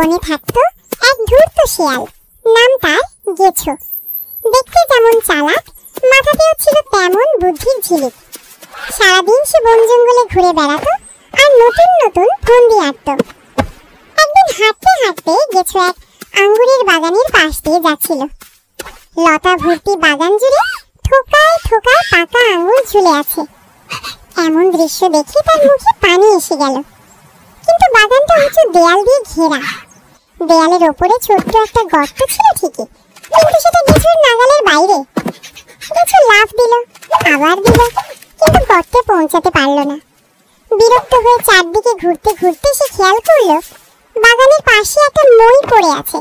বনে থাকতো এক ধূর্ত শিয়াল, নাম তার গেছো। দেখতে যেমন চালাক, মাথাতেও ছিল তেমন বুদ্ধির ঝিলিক। সারাদিন সে বন জঙ্গলে ঘুরে বেড়াতো আর নতুন নতুন ফন্দি আঁটত। একদিন হাঁটতে হাঁটতে গেছো এক আঙ্গুরের বাগানের পাশ দিয়ে যাচ্ছিল। লতা ভর্তি বাগান জুড়ে থোকায় থোকায় পাকা আঙ্গুর ঝুলে আছে। এমন দৃশ্য দেখে তার মুখে পানি এসে গেল। কিন্তু বাগানটা উঁচু দেয়াল দিয়ে ঘেরা। দেয়ালের ওপরে ছোট্ট একটা গর্ত ছিল ঠিকই, কিন্তু সেটা গেছোর নাগালের বাইরে। গেছো লাফ দিল, আবার দিল, কিন্তু গর্তে পৌঁছাতে পারল না। বিরক্ত হয়ে চারদিকে ঘুরতে ঘুরতে সে খেয়াল করলো বাগানের পাশে একটা মই পড়ে আছে।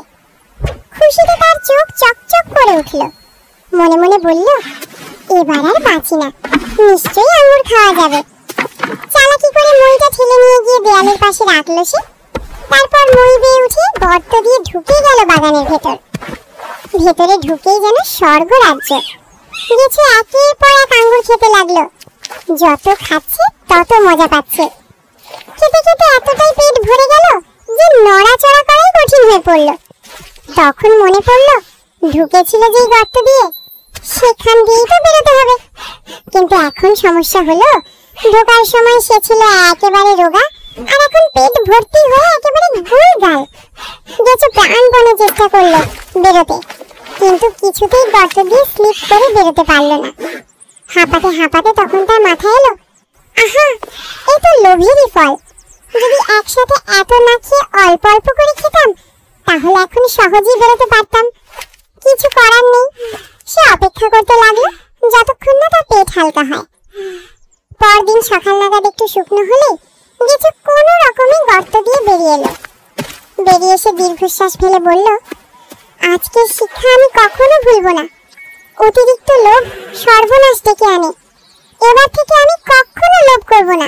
খুশিতে তার চোখ চকচক করে উঠল। মনে মনে বলল, এবার আর বাঁচি না, নিশ্চয়ই আঙ্গুর খাওয়া যাবে। চালাকি করে মইটা ঠেলে নিয়ে গিয়ে দেয়ালের পাশে রাখলো সে। তারপর মই বেয়ে উঠে গর্ত দিয়ে ঢুকে গেল বাগানের ভেতর। ভেতরে ঢুকেই যেন স্বর্গ রাজ্য। গেছো একের পর এক আঙ্গুর খেতে লাগলো। যত খাচ্ছে তত মজা পাচ্ছে। খেতে খেতে এতটাই পেট ভরে গেল যে নড়াচড়া করাই কঠিন হয়ে পড়ল। তখন মনে পড়লো, ঢুকেছিল যেই গর্ত দিয়ে, সেখান দিয়েই তো বেরোতে হবে। কিন্তু এখন সমস্যা হলো, ঢোকার সময় সে ছিল একেবারে রোগা, আর এখন পেট ভর্তি হয়ে একেবারে গুলগাল। গেছো প্রাণপণে চেষ্টা করলো বেরোতে, কিন্তু কিছুতেই গর্ত দিয়ে স্লিপ করে বেরোতে পারলো না। হাঁপাতে হাঁপাতে তখন তার মাথায় এলো, আহা, এই তো লোভেরই ফল। যদি একসাথে এত না খেয়ে অল্প অল্প করে খেতাম, তাহলে এখন সহজেই বেরোতে পারতাম। কিছু করার নেই, সে অপেক্ষা করতে লাগলো যতক্ষণ না তার পেট হালকা হয়। পরদিন সকাল নাগাদ একটু শুকনো হলে গেছো কোনো রকমে গর্ত দিয়ে বেরিয়ে এলো। বেরিয়ে এসে দীর্ঘশ্বাস ফেলে বলল, আজকের শিক্ষা আমি কখনো ভুলবো না। অতিরিক্ত লোভ সর্বনাশ ডেকে আনে। এবার থেকে আমি কখনো লোভ করবো না।